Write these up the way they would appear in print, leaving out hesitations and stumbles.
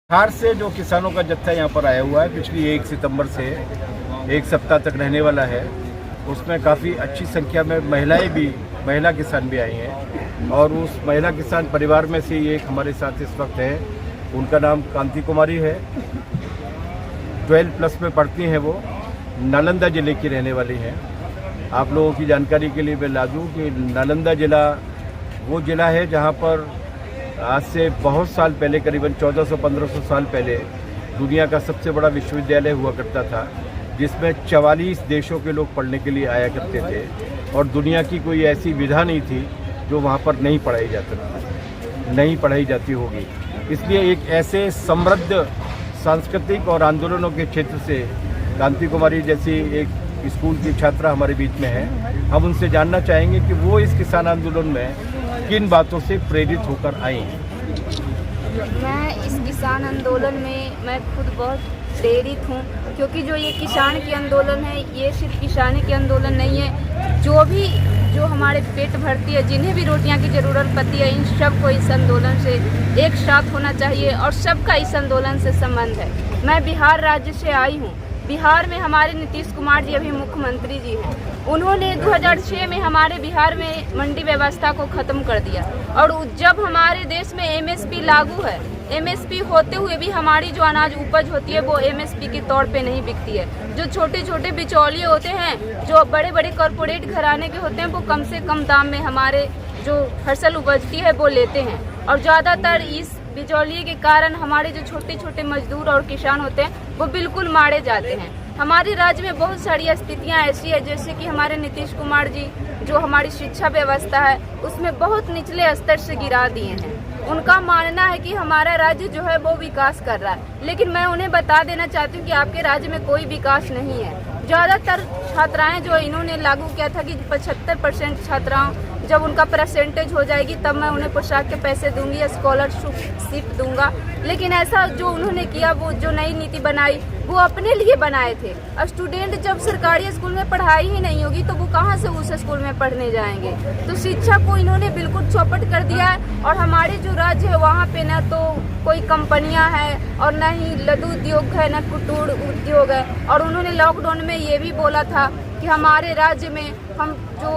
बिहार से जो किसानों का जत्था यहाँ पर आया हुआ है पिछली 1 सितंबर से 1 सप्ताह तक रहने वाला है, उसमें काफ़ी अच्छी संख्या में महिला किसान भी आई हैं और उस महिला किसान परिवार में से एक हमारे साथ इस वक्त है। उनका नाम कांति कुमारी है, 12+ में पढ़ती हैं वो, नालंदा ज़िले की रहने वाली हैं। आप लोगों की जानकारी के लिए मैं ला दूँ कि नालंदा ज़िला वो ज़िला है जहाँ पर आज से बहुत साल पहले, करीबन 1400-1500 साल पहले, दुनिया का सबसे बड़ा विश्वविद्यालय हुआ करता था, जिसमें 44 देशों के लोग पढ़ने के लिए आया करते थे और दुनिया की कोई ऐसी विधा नहीं थी जो वहाँ पर नहीं पढ़ाई जाती होगी। इसलिए एक ऐसे समृद्ध सांस्कृतिक और आंदोलनों के क्षेत्र से कांति कुमारी जैसी एक स्कूल की छात्रा हमारे बीच में है। हम उनसे जानना चाहेंगे कि वो इस किसान आंदोलन में किन बातों से प्रेरित होकर आई हैं। मैं इस किसान आंदोलन में मैं खुद बहुत प्रेरित हूँ, क्योंकि जो ये किसान की आंदोलन है, ये सिर्फ किसानी की आंदोलन नहीं है। जो हमारे पेट भरती है, जिन्हें भी रोटियां की ज़रूरत पड़ती है, इन सब को इस आंदोलन से एक साथ होना चाहिए और सबका इस आंदोलन से संबंध है। मैं बिहार राज्य से आई हूँ। बिहार में हमारे नीतीश कुमार जी अभी मुख्यमंत्री जी हैं। उन्होंने 2006 में हमारे बिहार में मंडी व्यवस्था को ख़त्म कर दिया और जब हमारे देश में एमएसपी लागू है, एमएसपी होते हुए भी हमारी जो अनाज उपज होती है वो एमएसपी के तौर पे नहीं बिकती है। जो छोटे छोटे बिचौलिए होते हैं, जो बड़े बड़े कॉरपोरेट घराने के होते हैं, वो कम से कम दाम में हमारे जो फसल उपजती है वो लेते हैं और ज़्यादातर इस बिचौलिए के कारण हमारे जो छोटे छोटे मजदूर और किसान होते हैं वो बिल्कुल मारे जाते हैं। हमारे राज्य में बहुत सारी स्थितियां ऐसी है, जैसे कि हमारे नीतीश कुमार जी जो हमारी शिक्षा व्यवस्था है उसमें बहुत निचले स्तर से गिरा दिए हैं। उनका मानना है कि हमारा राज्य जो है वो विकास कर रहा है, लेकिन मैं उन्हें बता देना चाहती हूँ कि आपके राज्य में कोई विकास नहीं है। ज़्यादातर छात्राएं जो इन्होंने लागू किया था कि 75% छात्राओं जब उनका परसेंटेज हो जाएगी तब मैं उन्हें पोशाक के पैसे दूंगी या स्कॉलरशिप दूंगा, लेकिन ऐसा जो उन्होंने किया, वो जो नई नीति बनाई वो अपने लिए बनाए थे। स्टूडेंट जब सरकारी स्कूल में पढ़ाई ही नहीं होगी तो वो कहाँ से उस स्कूल में पढ़ने जाएंगे। तो शिक्षा को इन्होंने बिल्कुल चौपट कर दिया है और हमारे जो राज्य है वहाँ पे न तो कोई कंपनियाँ हैं और न ही लघु उद्योग है, न कुटीर उद्योग है। और उन्होंने लॉकडाउन में ये भी बोला था कि हमारे राज्य में हम जो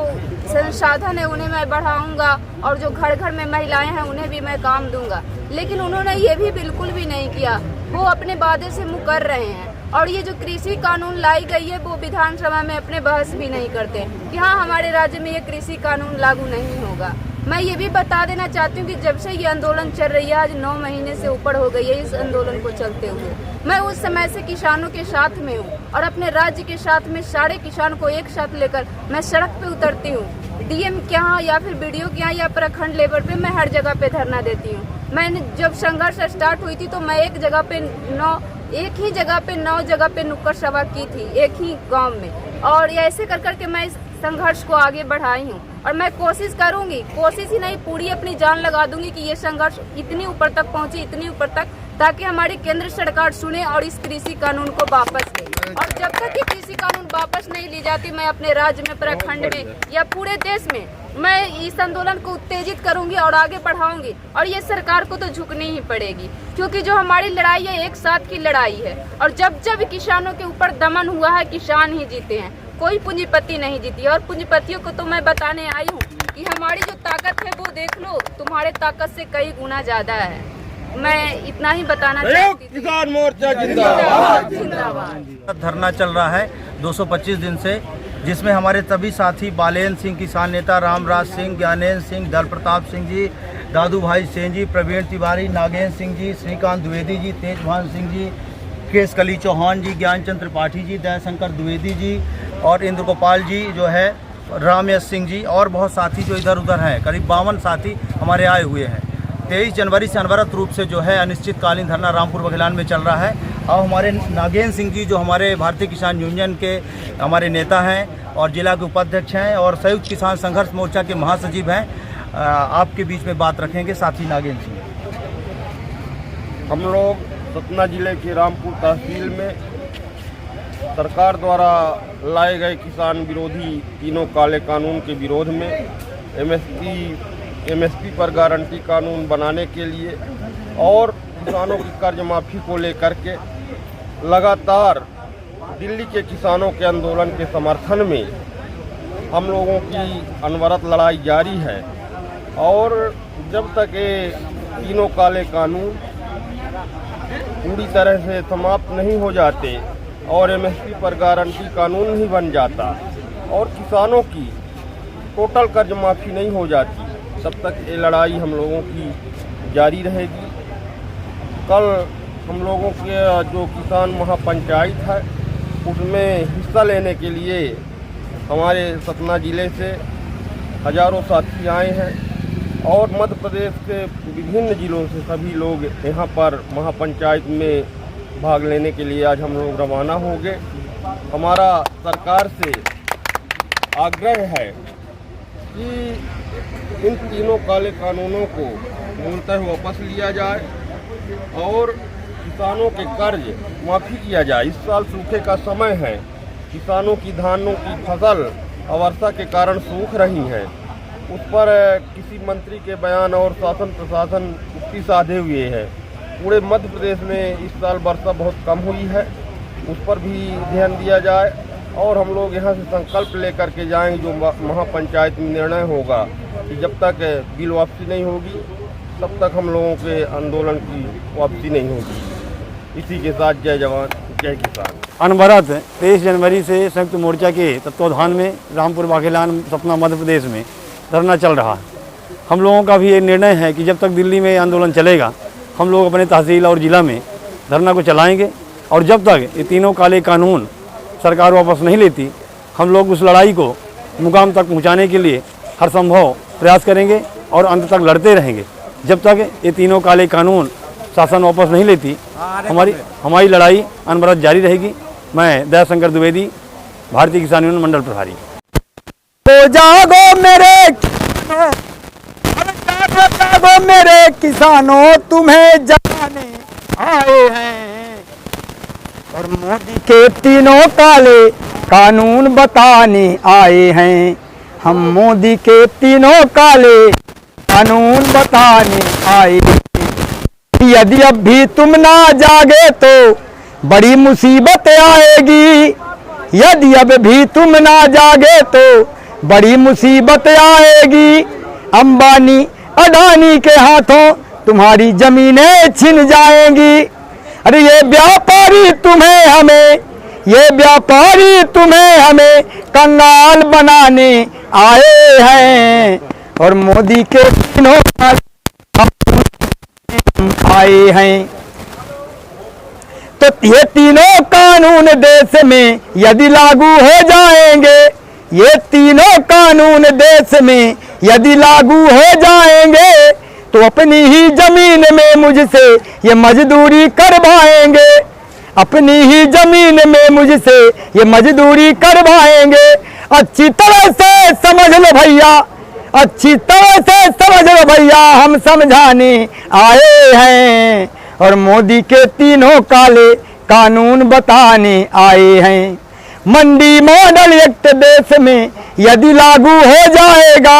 संसाधन है उन्हें मैं बढ़ाऊंगा और जो घर घर में महिलाएं हैं उन्हें भी मैं काम दूंगा, लेकिन उन्होंने ये भी बिल्कुल भी नहीं किया। वो अपने वादे से मुकर रहे हैं और ये जो कृषि कानून लाई गई है वो विधानसभा में अपने बहस भी नहीं करते कि हाँ हमारे राज्य में ये कृषि कानून लागू नहीं होगा। मैं ये भी बता देना चाहती हूँ कि जब से ये आंदोलन चल रही है, आज 9 महीने से ऊपर हो गई है इस आंदोलन को चलते हुए, मैं उस समय से किसानों के साथ में हूँ और अपने राज्य के साथ में सारे किसान को एक साथ लेकर मैं सड़क पे उतरती हूँ। डीएम के यहाँ या फिर बीडीओ के यहाँ या प्रखंड लेवल पे मैं हर जगह पे धरना देती हूँ। मैंने जब संघर्ष स्टार्ट हुई थी तो मैं एक ही जगह पे 9 जगह पे नुक्कड़ सभा की थी, एक ही गाँव में, और ऐसे कर करके मैं इस संघर्ष को आगे बढ़ाई हूँ और मैं कोशिश करूँगी, कोशिश ही नहीं पूरी अपनी जान लगा दूंगी कि ये संघर्ष इतनी ऊपर तक पहुँचे, इतनी ऊपर तक, ताकि हमारी केंद्र सरकार सुने और इस कृषि कानून को वापस ले। और जब तक ये कृषि कानून वापस नहीं ली जाती, मैं अपने राज्य में, प्रखंड में या पूरे देश में मैं इस आंदोलन को उत्तेजित करूंगी और आगे बढ़ाऊंगी और ये सरकार को तो झुकनी ही पड़ेगी, क्योंकि जो हमारी लड़ाई है एक साथ की लड़ाई है और जब जब किसानों के ऊपर दमन हुआ है किसान ही जीते हैं, कोई पूंजीपति नहीं जीती। और पूंजीपतियों को तो मैं बताने आई हूँ कि हमारी जो ताकत है वो देख लो, तुम्हारे ताकत से कई गुना ज्यादा है। मैं इतना ही बताना चाहती हूँ। किसान मोर्चा जिंदाबाद। जिंदाबाद। धरना चल रहा है 225 दिन से, जिसमें हमारे सभी साथी बालेन सिंह, किसान नेता रामराज सिंह, ज्ञानेन्द्र सिंह, दल प्रताप सिंह जी, दादू भाई सेन जी, प्रवीण तिवारी, नागेंद्र सिंह जी, श्रीकांत द्विवेदी जी, तेजभान सिंह जी, केशकली चौहान जी, ज्ञानचंद त्रिपाठी जी, दयाशंकर द्विवेदी जी और इंद्र गोपाल जी जो है, रामयश सिंह जी और बहुत साथी जो इधर उधर हैं, करीब 52 साथी हमारे आए हुए हैं। 23 जनवरी से अनवरत रूप से जो है अनिश्चितकालीन धरना रामपुर बघेलान में चल रहा है। अब हमारे नागेंद्र सिंह जी जो हमारे भारतीय किसान यूनियन के हमारे नेता हैं और जिला के उपाध्यक्ष हैं और संयुक्त किसान संघर्ष मोर्चा के महासचिव हैं, आपके बीच में बात रखेंगे। साथी नागेंद्र सिंह। हम लोग सतना जिले के रामपुर तहसील में सरकार द्वारा लाए गए किसान विरोधी तीनों काले कानून के विरोध में एमएसपी पर गारंटी कानून बनाने के लिए और किसानों की कर्ज माफ़ी को लेकर के लगातार दिल्ली के किसानों के आंदोलन के समर्थन में हम लोगों की अनवरत लड़ाई जारी है। और जब तक ये तीनों काले कानून पूरी तरह से समाप्त नहीं हो जाते और एमएसपी पर गारंटी कानून नहीं बन जाता और किसानों की टोटल कर्ज माफ़ी नहीं हो जाती, तब तक ये लड़ाई हम लोगों की जारी रहेगी। कल हम लोगों के जो किसान महापंचायत है उसमें हिस्सा लेने के लिए हमारे सतना ज़िले से हज़ारों साथी आए हैं और मध्य प्रदेश के विभिन्न ज़िलों से सभी लोग यहाँ पर महापंचायत में भाग लेने के लिए आज हम लोग रवाना हो गए। हमारा सरकार से आग्रह है कि इन तीनों काले कानूनों को मूलतः वापस लिया जाए और किसानों के कर्ज माफ़ी किया जाए। इस साल सूखे का समय है, किसानों की धानों की फसल अवर्षा के कारण सूख रही हैं। उस पर किसी मंत्री के बयान और शासन प्रशासन युक्ति साधे हुए है। पूरे मध्य प्रदेश में इस साल वर्षा बहुत कम हुई है, उस पर भी ध्यान दिया जाए और हम लोग यहाँ से संकल्प लेकर के जाएंगे जो महापंचायत में निर्णय होगा कि जब तक बिल वापसी नहीं होगी तब तक हम लोगों के आंदोलन की वापसी नहीं होगी। इसी के साथ जय जवान जय किसान। अनवरत 23 जनवरी से संयुक्त मोर्चा के तत्वाधान में रामपुर बाघेलान सतना मध्य प्रदेश में धरना चल रहा है। हम लोगों का भी ये निर्णय है कि जब तक दिल्ली में आंदोलन चलेगा हम लोग अपने तहसील और ज़िला में धरना को चलाएंगे और जब तक ये तीनों काले कानून सरकार वापस नहीं लेती हम लोग उस लड़ाई को मुकाम तक पहुंचाने के लिए हर संभव प्रयास करेंगे और अंत तक लड़ते रहेंगे। जब तक ये तीनों काले कानून शासन वापस नहीं लेती हमारी लड़ाई अनवरत जारी रहेगी। मैं दयाशंकर द्विवेदी, भारतीय किसान यूनियन मंडल प्रभारी। तो जागो मेरे किसानों तुम्हें जगाने आए हैं और मोदी के तीनों काले कानून बताने आए हैं। हम मोदी के तीनों काले कानून बताने आए हैं। यदि अब भी तुम ना जागे तो बड़ी मुसीबत आएगी। यदि अब भी तुम ना जागे तो बड़ी मुसीबत आएगी। अंबानी अडानी के हाथों तुम्हारी जमीनें छिन जाएंगी। अरे ये व्यापारी तुम्हें हमें कंगाल बनाने आए हैं और मोदी के तीनों आए हैं। तो ये तीनों कानून देश में यदि लागू हो जाएंगे, ये तीनों कानून देश में यदि लागू हो जाएंगे तो अपनी ही जमीन में मुझसे ये मजदूरी करवाएंगे। अपनी ही जमीन में मुझसे ये मजदूरी करवाएंगे। अच्छी तरह से समझ लो भैया, अच्छी तरह से समझ लो भैया, हम समझाने आए हैं और मोदी के तीनों काले कानून बताने आए हैं। मंडी मॉडल एक्ट देश में यदि लागू हो जाएगा,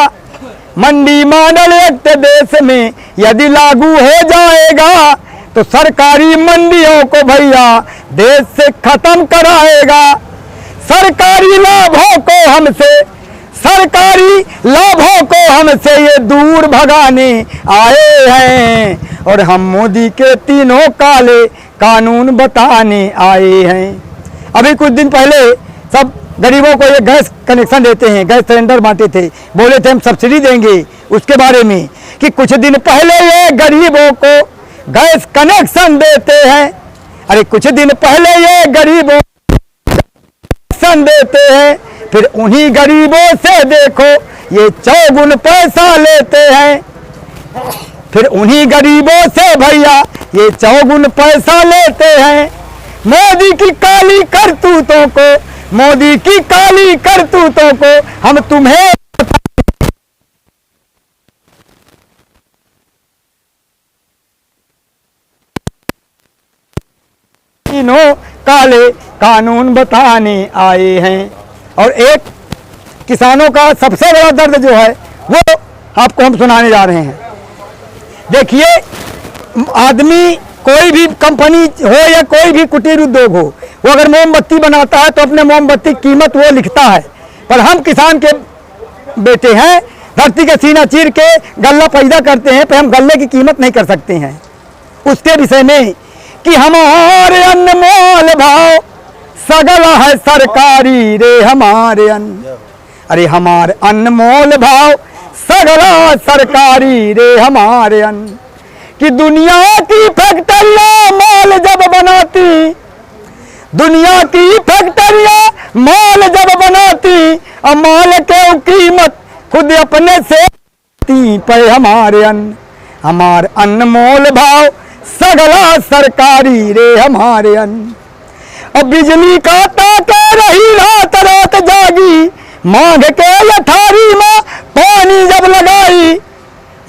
मंडी मॉडल एक्ट देश में यदि लागू हो जाएगा तो सरकारी मंडियों को भैया देश से खत्म कराएगा। सरकारी लाभों को हमसे ये दूर भगाने आए हैं और हम मोदी के तीनों काले कानून बताने आए हैं। अभी कुछ दिन पहले सब गरीबों को ये गैस कनेक्शन देते हैं, गैस सिलेंडर बांटे थे, बोले थे हम सब्सिडी देंगे उसके बारे में कि कुछ दिन पहले ये गरीबों को गैस कनेक्शन देते हैं। अरे कुछ दिन पहले ये गरीबों कनेक्शन देते हैं, फिर उन्हीं गरीबों से देखो ये चौगुन पैसा लेते हैं। फिर उन्हीं गरीबों से भैया ये चौगुन पैसा लेते हैं। मोदी की काली करतूतों को, मोदी की काली करतूतों को हम तुम्हें तीनों काले कानून बताने आए हैं। और एक किसानों का सबसे बड़ा दर्द जो है वो आपको हम सुनाने जा रहे हैं। देखिए, आदमी कोई भी कंपनी हो या कोई भी कुटीर उद्योग हो, वो अगर मोमबत्ती बनाता है तो अपने मोमबत्ती की कीमत वो लिखता है। पर हम किसान के बेटे हैं, धरती के सीना चीर के गल्ला पैदा करते हैं, पर हम गल्ले की कीमत नहीं कर सकते हैं। उसके विषय में कि हमारे अनमोल भाव सगला है सरकारी रे हमारे अन्न, अरे हमारे अनमोल भाव सगला सरकारी रे हमारे अन्न। कि दुनिया की फैक्ट्रियां माल जब बनाती, दुनिया की फैक्ट्रियां माल जब बनाती, और माल के कीमत खुद अपने से पे हमारे अन्न, हमारे अनमोल भाव सगला सरकारी रे हमारे अन्न। और बिजली का ताके रही रात रात जागी, मांग के यथारी माँ पानी जब लगाई,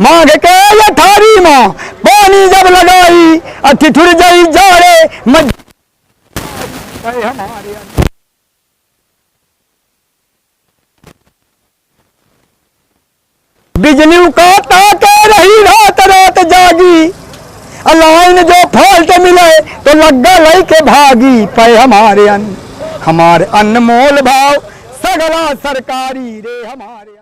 मांग के यथारी माँ पानी जब लगाई, ठिठुर जाई जाड़े हमारे अन्न। बिजली का ताके रही रात रात जागी, लाइन जो फॉल्ट मिले तो लग्गा लई के भागी, पे हमारे अन्न, हमारे अनमोल भाव सगला सरकारी रे हमारे।